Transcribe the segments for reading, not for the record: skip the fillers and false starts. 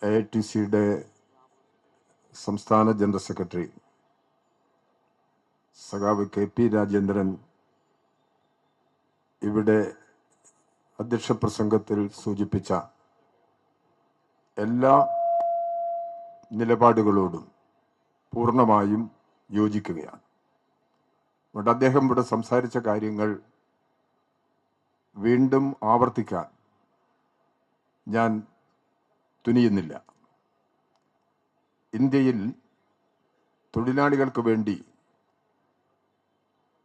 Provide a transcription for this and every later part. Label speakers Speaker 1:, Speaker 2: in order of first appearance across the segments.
Speaker 1: AITCയുടെ സംസ്ഥാന general secretary സഖാവ് KP Rajendran ഇവിടെ അധ്യക്ഷ പ്രസംഗത്തിൽ സൂചിപ്പിച്ച എല്ലാ നിലപാടുകളോടും പൂർണ്ണമായും യോജിക്കുകയാണ്. അതുകൊണ്ട് അദ്ദേഹം ഇവിടെ സംസാരിച്ച കാര്യങ്ങൾ വീണ്ടും ആവർത്തിക്കാൻ ഞാൻ തുനിയുന്നില്ല. ഇന്ത്യയിൽ തൊഴിലാളികൾക്ക് വേണ്ടി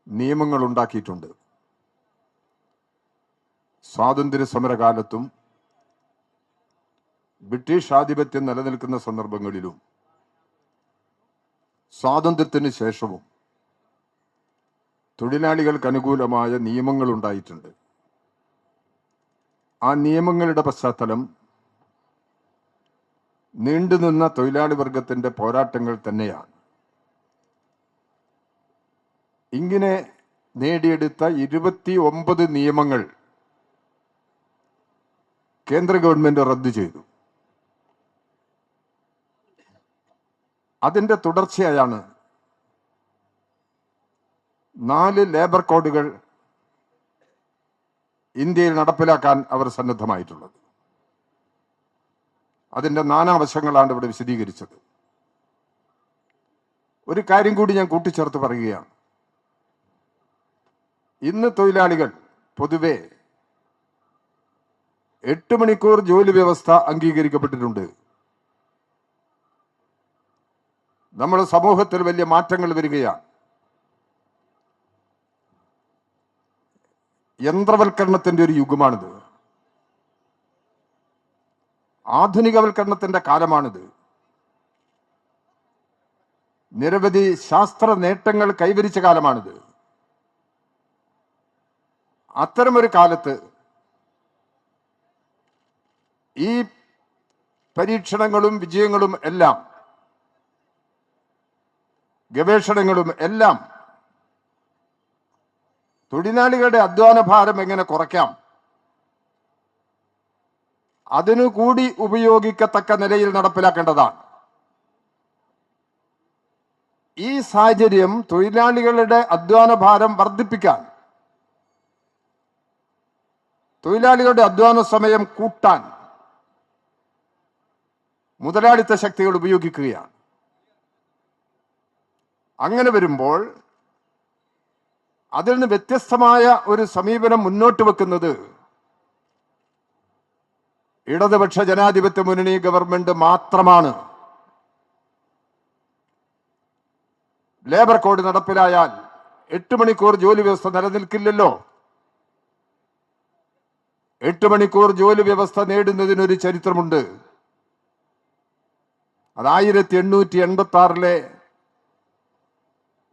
Speaker 1: നിയമങ്ങൾ ഉണ്ടാക്കിയിട്ടുണ്ട്. സ്വാതന്ത്ര്യ സമരകാലത്തും ബ്രിട്ടീഷ് ആധിപത്യം നിലനിൽക്കുന്ന സന്ദർഭങ്ങളിലും സ്വാതന്ത്ര്യത്തിന് ശേഷവും തൊഴിലാളികൾക്ക് അനുകൂലമായ നിയമങ്ങൾ ഉണ്ടായിട്ടുണ്ട്. ആ നിയമങ്ങളുടെ പശ്ചാത്തലം നീണ്ടുനിന്ന തൊഴിലാളി വർഗത്തിന്റെ പോരാട്ടങ്ങൾ തന്നെയാണ്. ഇങ്ങനെ നേടിയെടുത്ത 29 നിയമങ്ങൾ കേന്ദ്ര ഗവൺമെന്റ് റദ്ദു ചെയ്തു. അതിന്റെ തുടർച്ചയായാണ് 4 ലേബർ കോഡുകൾ ഇന്ത്യയിൽ നടപ്പിലാക്കാൻ അവർ സന്നദ്ധമായിട്ടുള്ളത്. അതിന്റെ നാനാവശങ്ങളാണ് ഇവിടെ വിശദീകരിച്ചത്. ഒരു കാര്യം കൂടി ഞാൻ കൂട്ടിച്ചേർത്ത് പറയുകയാണ്. ഇന്ന് തൊഴിലാളികൾ പൊതുവെ 8 മണിക്കൂർ ജോലി വ്യവസ്ഥ അംഗീകരിക്കപ്പെട്ടിട്ടുണ്ട്. നമ്മുടെ സമൂഹത്തിൽ വലിയ മാറ്റങ്ങൾ വരികയാണ്. യന്ത്രവൽക്കരണത്തിന്റെ ഒരു യുഗമാണിത്. ആധുനികവൽക്കരണത്തിന്റെ കാലമാണിത്. നിരവധി ശാസ്ത്ര നേട്ടങ്ങൾ കൈവരിച്ച കാലമാണിത്. അത്തരമൊരു കാലത്ത് ഈ പരീക്ഷണങ്ങളും വിജയങ്ങളും എല്ലാം ഗവേഷണങ്ങളും എല്ലാം തൊഴിലാളികളുടെ അധ്വാന ഭാരം എങ്ങനെ കുറയ്ക്കാം, അതിനു കൂടി ഉപയോഗിക്കത്തക്ക നിലയിൽ നടപ്പിലാക്കേണ്ടതാണ്. ഈ സാഹചര്യം തൊഴിലാളികളുടെ അധ്വാന ഭാരം വർദ്ധിപ്പിക്കാൻ, തൊഴിലാളികളുടെ അധ്വാന സമയം കൂട്ടാൻ മുതലാളിത്ത ശക്തികൾ ഉപയോഗിക്കുകയാണ്. അങ്ങനെ വരുമ്പോൾ അതിൽ നിന്ന് വ്യത്യസ്തമായ ഒരു സമീപനം മുന്നോട്ട് വെക്കുന്നത് ഇടതുപക്ഷ ജനാധിപത്യ മുന്നണി ഗവൺമെന്റ് മാത്രമാണ്. ലേബർ കോഡ് നടപ്പിലായാൽ 8 മണിക്കൂർ ജോലി വ്യവസ്ഥ നിലനിൽക്കില്ലല്ലോ. 8 മണിക്കൂർ ജോലി വ്യവസ്ഥ നേടുന്നതിനൊരു ചരിത്രമുണ്ട്. അത് 1886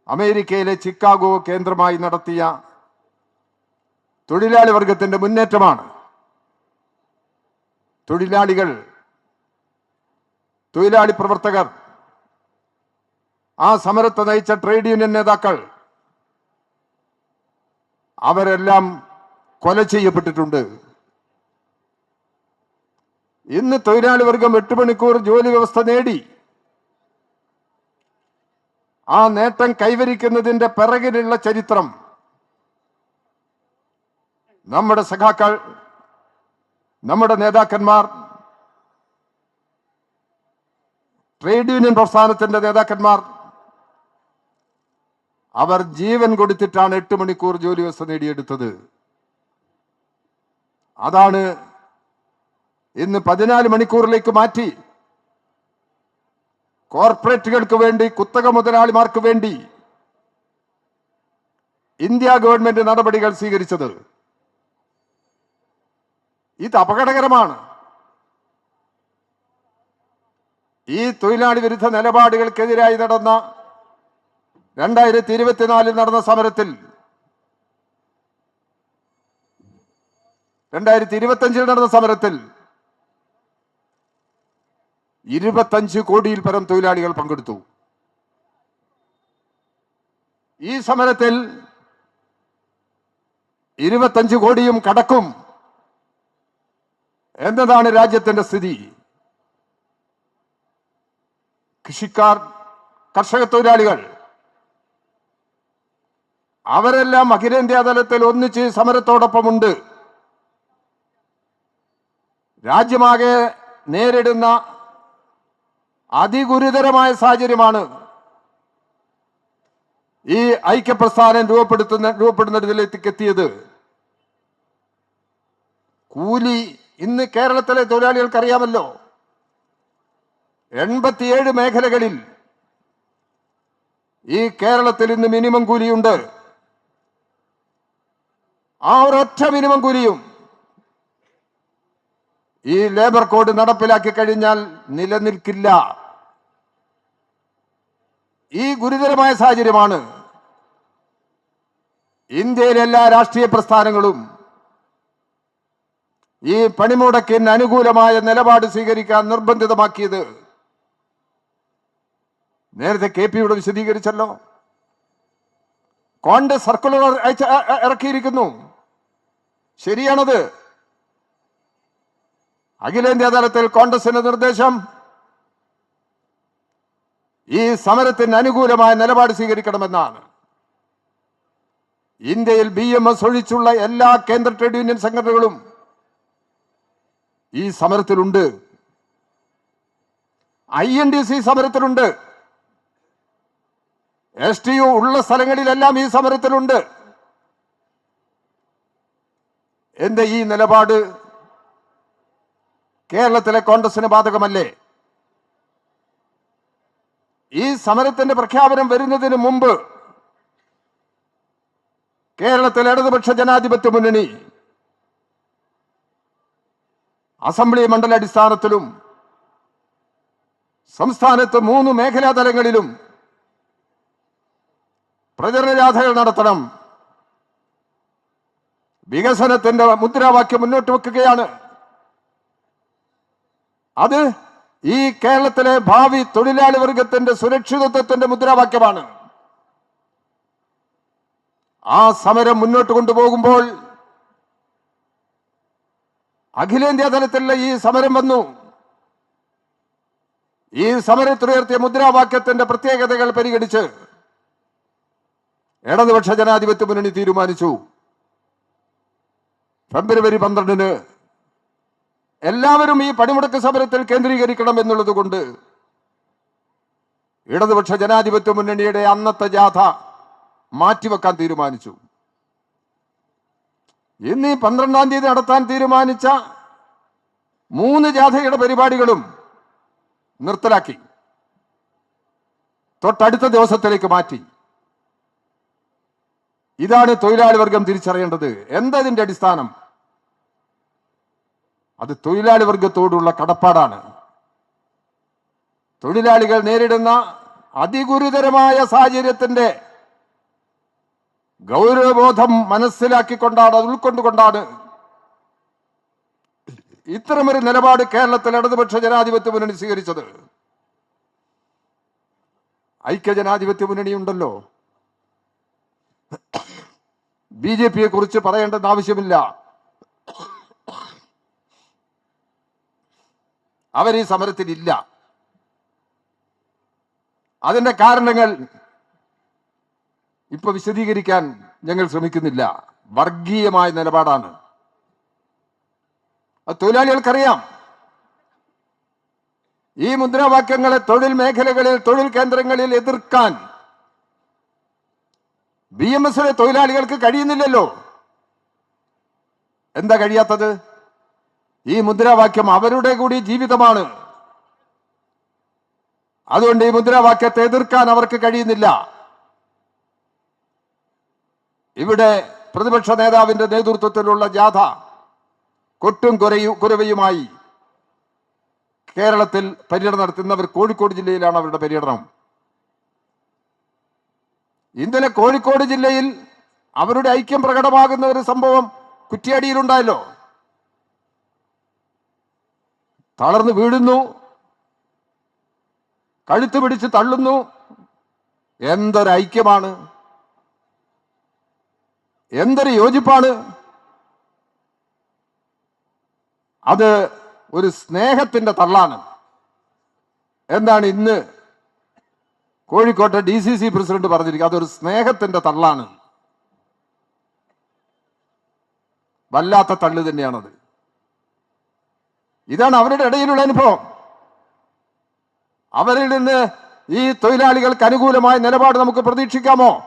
Speaker 1: അമേരിക്കയിലെ ചിക്കാഗോ കേന്ദ്രമായി നടത്തിയ തൊഴിലാളി വർഗത്തിന്റെ മുന്നേറ്റമാണ്. തൊഴിലാളി പ്രവർത്തകർ, ആ സമരത്തെ നയിച്ച ട്രേഡ് യൂണിയൻ നേതാക്കൾ, അവരെല്ലാം കൊല ചെയ്യപ്പെട്ടിട്ടുണ്ട്. ഇന്ന് തൊഴിലാളി വർഗം 8 മണിക്കൂർ ജോലി വ്യവസ്ഥ നേടി. ആ നേട്ടം കൈവരിക്കുന്നതിന്റെ പിറകിലുള്ള ചരിത്രം നമ്മുടെ സഖാക്കൾ, നമ്മുടെ നേതാക്കന്മാർ, ട്രേഡ് യൂണിയൻ പ്രസ്ഥാനത്തിന്റെ നേതാക്കന്മാർ, അവർ ജീവൻ കൊടുത്തിട്ടാണ് 8 മണിക്കൂർ ജോലി വ്യവസ്ഥ നേടിയെടുത്തത്. അതാണ് ഇന്ന് 14 മണിക്കൂറിലേക്ക് മാറ്റി കോർപ്പറേറ്റുകൾക്ക് വേണ്ടി, കുത്തക മുതലാളിമാർക്ക് വേണ്ടി ഇന്ത്യ ഗവൺമെന്റ് നടപടികൾ സ്വീകരിച്ചത്. ഇത് അപകടകരമാണ്. ഈ തൊഴിലാളി വിരുദ്ധ നിലപാടുകൾക്കെതിരായി നടന്ന 2024 നടന്ന സമരത്തിൽ 2025 നടന്ന സമരത്തിൽ 25 കോടിയിൽ പരം തൊഴിലാളികൾ പങ്കെടുത്തു. ഈ സമരത്തിൽ 25 കോടിയും കടക്കും എന്നതാണ് രാജ്യത്തിന്റെ സ്ഥിതി. കൃഷിക്കാർ, കർഷക തൊഴിലാളികൾ അവരെല്ലാം അഖിലേന്ത്യാ തലത്തിൽ ഒന്നിച്ച് സമരത്തോടൊപ്പമുണ്ട്. രാജ്യമാകെ നേരിടുന്ന അതിഗുരുതരമായ സാഹചര്യമാണ് ഈ ഐക്യപ്രസ്ഥാനം രൂപപ്പെടുന്നതിലേക്ക് എത്തിയത്. കൂലി ഇന്ന് കേരളത്തിലെ തൊഴിലാളികൾക്കറിയാമല്ലോ, 87 മേഖലകളിൽ ഈ കേരളത്തിൽ ഇന്ന് മിനിമം കൂലിയുണ്ട്. ആ ഒരൊറ്റ മിനിമം കൂലിയും ഈ ലേബർ കോഡ് നടപ്പിലാക്കി കഴിഞ്ഞാൽ നിലനിൽക്കില്ല. ഈ ഗുരുതരമായ സാഹചര്യമാണ് ഇന്ത്യയിലെ എല്ലാ രാഷ്ട്രീയ പ്രസ്ഥാനങ്ങളും ഈ പണിമുടക്കിന് അനുകൂലമായ നിലപാട് സ്വീകരിക്കാൻ നിർബന്ധിതമാക്കിയത്. നേരത്തെ KP യോട് വിശദീകരിച്ചല്ലോ. കോൺഗ്രസ് സർക്കുലർ ഇറക്കിയിരിക്കുന്നു. ശരിയാണത്. അഖിലേന്ത്യാ തലത്തിൽ കോൺഗ്രസിന്റെ നിർദ്ദേശം ഈ സമരത്തിന് അനുകൂലമായ നിലപാട് സ്വീകരിക്കണമെന്നാണ്. ഇന്ത്യയിൽ BMS ഒഴിച്ചുള്ള എല്ലാ കേന്ദ്ര ട്രേഡ് യൂണിയൻ സംഘടനകളും ഈ സമരത്തിലുണ്ട്. INTC സമരത്തിലുണ്ട്. STU ഉള്ള സ്ഥലങ്ങളിലെല്ലാം ഈ സമരത്തിലുണ്ട്. എന്റെ ഈ നിലപാട് കേരളത്തിലെ കോൺഗ്രസിന് ബാധകമല്ലേ? ഈ സമരത്തിന്റെ പ്രഖ്യാപനം വരുന്നതിന് മുമ്പ് കേരളത്തിലെ ഇടതുപക്ഷ ജനാധിപത്യ മുന്നണി അസംബ്ലി മണ്ഡലാടിസ്ഥാനത്തിലും സംസ്ഥാനത്ത് 3 മേഖലാ തലങ്ങളിലും പ്രചരണ ജാഥകൾ നടത്തണം. വികസനത്തിന്റെ മുദ്രാവാക്യം മുന്നോട്ട് വെക്കുകയാണ്. അത് ഈ കേരളത്തിലെ ഭാവി തൊഴിലാളി വർഗത്തിന്റെ സുരക്ഷിതത്വത്തിന്റെ മുദ്രാവാക്യമാണ്. ആ സമരം മുന്നോട്ട് കൊണ്ടുപോകുമ്പോൾ അഖിലേന്ത്യാ തലത്തിലുള്ള ഈ സമരം വന്നു. ഈ സമരത്തിലുയർത്തിയ മുദ്രാവാക്യത്തിന്റെ പ്രത്യേകതകൾ പരിഗണിച്ച് ഇടതുപക്ഷ ജനാധിപത്യ മുന്നണി തീരുമാനിച്ചു, ഫെബ്രുവരി 12 എല്ലാവരും ഈ പണിമുടക്ക് സമരത്തിൽ കേന്ദ്രീകരിക്കണം എന്നുള്ളത് കൊണ്ട് ഇടതുപക്ഷ ജനാധിപത്യ മുന്നണിയുടെ അന്നത്തെ ജാഥ മാറ്റിവെക്കാൻ തീരുമാനിച്ചു. ഇന്ന് ഈ 12-ാം തീയതി നടത്താൻ തീരുമാനിച്ച 3 ജാഥയുടെ പരിപാടികളും നിർത്തലാക്കി, തൊട്ടടുത്ത ദിവസത്തിലേക്ക് മാറ്റി. ഇതാണ് തൊഴിലാളി വർഗം തിരിച്ചറിയേണ്ടത്. എന്താ ഇതിന്റെ അടിസ്ഥാനം? അത് തൊഴിലാളി വർഗത്തോടുള്ള കടപ്പാടാണ്. തൊഴിലാളികൾ നേരിടുന്ന അതിഗുരുതരമായ സാഹചര്യത്തിന്റെ ഗൗരവബോധം മനസ്സിലാക്കിക്കൊണ്ടാണ്, അത് ഉൾക്കൊണ്ടുകൊണ്ടാണ് ഇത്തരമൊരു നിലപാട് കേരളത്തിൽ ഇടതുപക്ഷ ജനാധിപത്യ മുന്നണി സ്വീകരിച്ചത്. ഐക്യജനാധിപത്യ മുന്നണി ഉണ്ടല്ലോ, BJPയെ കുറിച്ച് പറയേണ്ടെന്ന് ആവശ്യമില്ല. അവർ ഈ സമരത്തിലില്ല. അതിന്റെ കാരണങ്ങൾ ഇപ്പൊ വിശദീകരിക്കാൻ ഞങ്ങൾ ശ്രമിക്കുന്നില്ല. വർഗീയമായ നിലപാടാണ്. അത് തൊഴിലാളികൾക്കറിയാം. ഈ മുദ്രാവാക്യങ്ങളെ തൊഴിൽ മേഖലകളിൽ, തൊഴിൽ കേന്ദ്രങ്ങളിൽ എതിർക്കാൻ BMSലെ തൊഴിലാളികൾക്ക് കഴിയുന്നില്ലല്ലോ. എന്താ കഴിയാത്തത്? ഈ മുദ്രാവാക്യം അവരുടെ കൂടി ജീവിതമാണ്. അതുകൊണ്ട് ഈ മുദ്രാവാക്യത്തെ എതിർക്കാൻ അവർക്ക് കഴിയുന്നില്ല. ഇവിടെ പ്രതിപക്ഷ നേതാവിന്റെ നേതൃത്വത്തിലുള്ള ജാഥ കൊട്ടും കുരവയുമായി കേരളത്തിൽ പര്യടനം നടത്തുന്നവർ കോഴിക്കോട് ജില്ലയിലാണ് അവരുടെ പര്യടനം. ഇന്നലെ കോഴിക്കോട് ജില്ലയിൽ അവരുടെ ഐക്യം പ്രകടമാകുന്ന ഒരു സംഭവം കുറ്റ്യാടിയിലുണ്ടായല്ലോ. തളർന്നു വീഴുന്നു, കഴുത്ത് പിടിച്ച് തള്ളുന്നു. എന്തൊരു ഐക്യമാണ്, എന്തൊരു യോജിപ്പാണ്. അത് ഒരു സ്നേഹത്തിന്റെ തള്ളാണ്. എന്താണ് ഇന്ന് കോഴിക്കോട്ടെ DCC പ്രസിഡന്റ് പറഞ്ഞിരിക്കുക അതൊരു സ്നേഹത്തിന്റെ തള്ളാണ്. വല്ലാത്ത തള്ളു തന്നെയാണത്. ഇതാണ് അവരുടെ ഇടയിലുള്ള അനുഭവം. അവരിൽ നിന്ന് ഈ തൊഴിലാളികൾക്ക് അനുകൂലമായ നിലപാട് നമുക്ക് പ്രതീക്ഷിക്കാമോ?